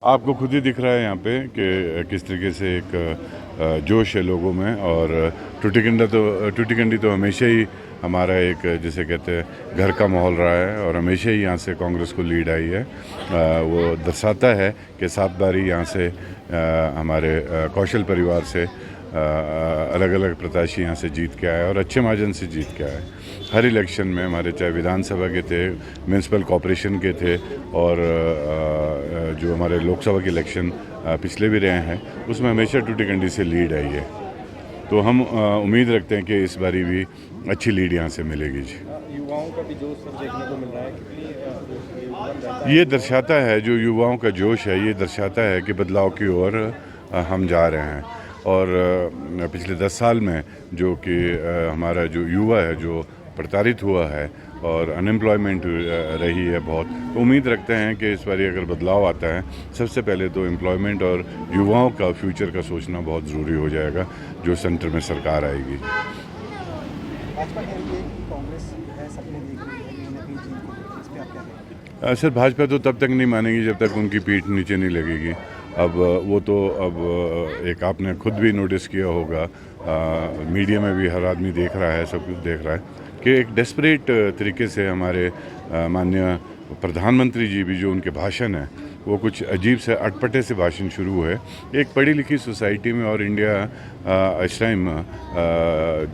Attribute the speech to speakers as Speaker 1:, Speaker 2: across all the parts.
Speaker 1: आपको खुद ही दिख रहा है यहाँ पे कि किस तरीके से एक जोश है लोगों में। और टूटी कंडी तो हमेशा ही हमारा एक जिसे कहते हैं घर का माहौल रहा है और हमेशा ही यहाँ से कांग्रेस को लीड आई है। वो दर्शाता है कि 7 बारी यहाँ से हमारे कौशल परिवार से अलग अलग प्रत्याशी यहाँ से जीत के आए और अच्छे मार्जिन से जीत के आए। हर इलेक्शन में हमारे चाहे विधानसभा के थे, म्यूनसिपल कॉरपोरेशन के थे और जो हमारे लोकसभा के इलेक्शन पिछले भी रहे हैं उसमें हमेशा टूटी-कंडी से लीड आई है। तो हम उम्मीद रखते हैं कि इस बारी भी अच्छी लीड यहाँ से मिलेगी जी।
Speaker 2: युवाओं का भी जोश सब देखने को मिल रहा है। कितनी
Speaker 1: ये दर्शाता है, जो युवाओं का जोश है ये दर्शाता है कि बदलाव की ओर हम जा रहे हैं। और पिछले 10 साल में जो कि हमारा जो युवा है जो प्रताड़ित हुआ है और अनएम्प्लॉयमेंट रही है बहुत, तो उम्मीद रखते हैं कि इस बार अगर बदलाव आता है सबसे पहले तो एम्प्लॉयमेंट और युवाओं का फ्यूचर का सोचना बहुत ज़रूरी हो जाएगा जो सेंटर में सरकार आएगी।
Speaker 2: भाजपा कह रही है कि कांग्रेस है सपने देख रही है कहीं ना कहीं जीत को, इस पे आप क्या कहेंगे?
Speaker 1: सर, भाजपा तो तब तक नहीं मानेगी जब तक उनकी पीठ नीचे नहीं लगेगी। अब वो तो अब एक आपने खुद भी नोटिस किया होगा, मीडिया में भी हर आदमी देख रहा है, सब कुछ देख रहा है कि एक डेस्परेट तरीके से हमारे माननीय प्रधानमंत्री जी भी जो उनके भाषण है वो कुछ अजीब से अटपटे से भाषण शुरू हुए। एक पढ़ी लिखी सोसाइटी में और इंडिया इस टाइम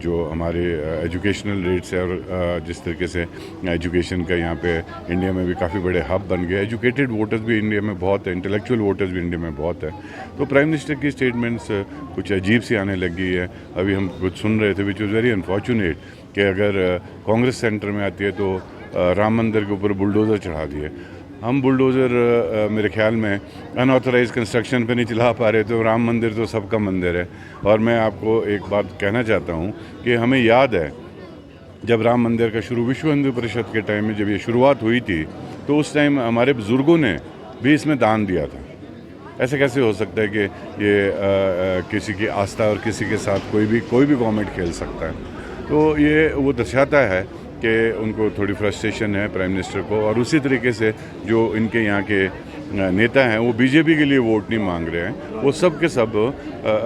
Speaker 1: जो हमारे एजुकेशनल रेट्स है और जिस तरीके से एजुकेशन का यहाँ पे इंडिया में भी काफ़ी बड़े हब बन गए, एजुकेटेड वोटर्स भी इंडिया में बहुत है, इंटेलेक्चुअल वोटर्स भी इंडिया में बहुत है। तो प्राइम मिनिस्टर की स्टेटमेंट्स कुछ अजीब सी आने लग गई है। अभी हम कुछ सुन रहे थे विच वॉज़ वेरी अनफॉर्चुनेट कि अगर कांग्रेस सेंटर में आती है तो राम मंदिर के ऊपर बुलडोज़र चढ़ा दिए। हम बुलडोज़र मेरे ख्याल में अनऑथराइज कंस्ट्रक्शन पे नहीं चला पा रहे, तो राम मंदिर तो सबका मंदिर है। और मैं आपको एक बात कहना चाहता हूँ कि हमें याद है जब राम मंदिर का शुरू विश्व हिंदू परिषद के टाइम में जब ये शुरुआत हुई थी तो उस टाइम हमारे बुज़ुर्गों ने भी इसमें दान दिया था। ऐसे कैसे हो सकता है कि ये किसी की आस्था और किसी के साथ कोई भी गवर्नमेंट खेल सकता है? तो ये वो दर्शाता है कि उनको थोड़ी फ्रस्ट्रेशन है प्राइम मिनिस्टर को। और उसी तरीके से जो इनके यहाँ के नेता हैं वो बीजेपी के लिए वोट नहीं मांग रहे हैं, वो सब के सब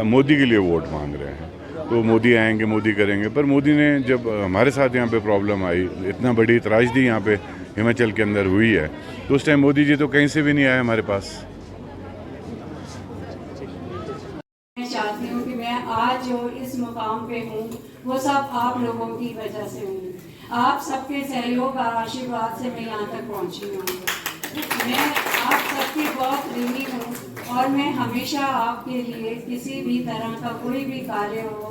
Speaker 1: मोदी के लिए वोट मांग रहे हैं। तो मोदी आएंगे, मोदी करेंगे, पर मोदी ने जब हमारे साथ यहाँ पे प्रॉब्लम आई, इतना बड़ी त्रासदी यहाँ पे हिमाचल के अंदर हुई है, तो उस टाइम मोदी जी तो कहीं से भी नहीं आए हमारे पास।
Speaker 3: मैं चाहती हूँ कि मैं आज जो इस मुकाम पे हूँ वो सब आप लोगों की वजह से हूँ। आप सबके सहयोग और आशीर्वाद से मैं यहाँ तक पहुँची हूँ। मैं आप सबकी बहुत ऋणी हूँ और मैं हमेशा आपके लिए किसी भी तरह का कोई भी कार्य हो,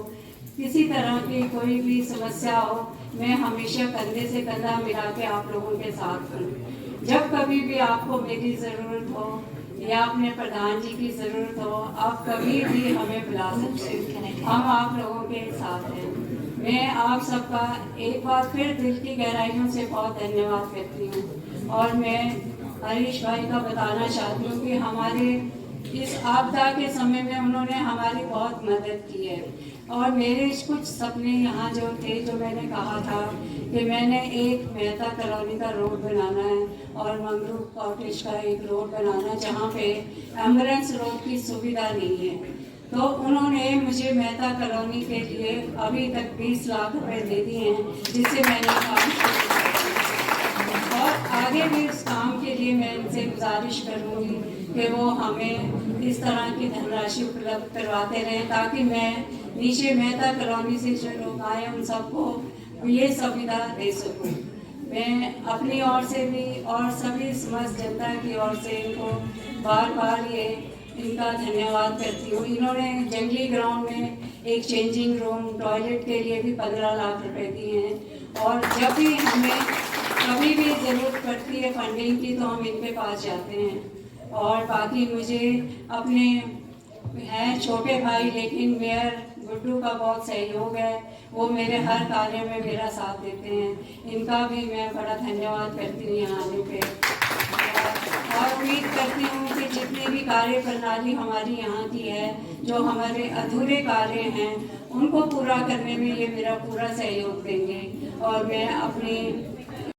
Speaker 3: किसी तरह की कोई भी समस्या हो, मैं हमेशा कंधे से कंधा मिला के आप लोगों के साथ हूँ। जब कभी भी आपको मेरी ज़रूरत हो या अपने प्रधान जी की ज़रूरत हो, आप कभी भी हमें बुला सकते हैं, हम आप लोगों के साथ हैं। मैं आप सबका एक बार फिर दिल की गहराइयों से बहुत धन्यवाद करती हूँ। और मैं हरीश भाई का बताना चाहती हूँ कि हमारे इस आपदा के समय में उन्होंने हमारी बहुत मदद की है। और मेरे कुछ सपने यहाँ जो थे, जो मैंने कहा था कि मैंने एक मेहता कॉलोनी का रोड बनाना है और मंगरू कॉटेज का एक रोड बनाना है जहाँ पे एम्बुलेंस रोड की सुविधा नहीं है, तो उन्होंने मुझे मेहता कॉलोनी के लिए अभी तक 20 लाख रुपए दे दिए हैं, जिससे मैंने काम शुरू किया। और आगे भी उस काम के लिए मैं इनसे गुजारिश करूँगी कि वो हमें इस तरह की धनराशि उपलब्ध करवाते रहें ताकि मैं नीचे मेहता कॉलोनी से जो लोग आए उन सबको ये सुविधा दे सकूँ। मैं अपनी ओर से भी और सभी समस्त जनता की ओर से इनको बार बार ये इनका धन्यवाद करती हूँ। इन्होंने जंगली ग्राउंड में एक चेंजिंग रूम, टॉयलेट के लिए भी 15 लाख रुपए दिए हैं। और जब भी हमें कभी भी ज़रूरत पड़ती है फंडिंग की तो हम इनके पास जाते हैं। और बाकी मुझे अपने हैं छोटे भाई लेकिन मेयर गुड्डू का बहुत सहयोग है, वो मेरे हर कार्य में मेरा साथ देते हैं। इनका भी मैं बड़ा धन्यवाद करती हूँ यहाँ आने पे। और उम्मीद करती हूँ कि जितनी भी कार्य प्रणाली हमारी यहाँ की है, जो हमारे अधूरे कार्य हैं उनको पूरा करने में ये मेरा पूरा सहयोग देंगे। और मैं अपनी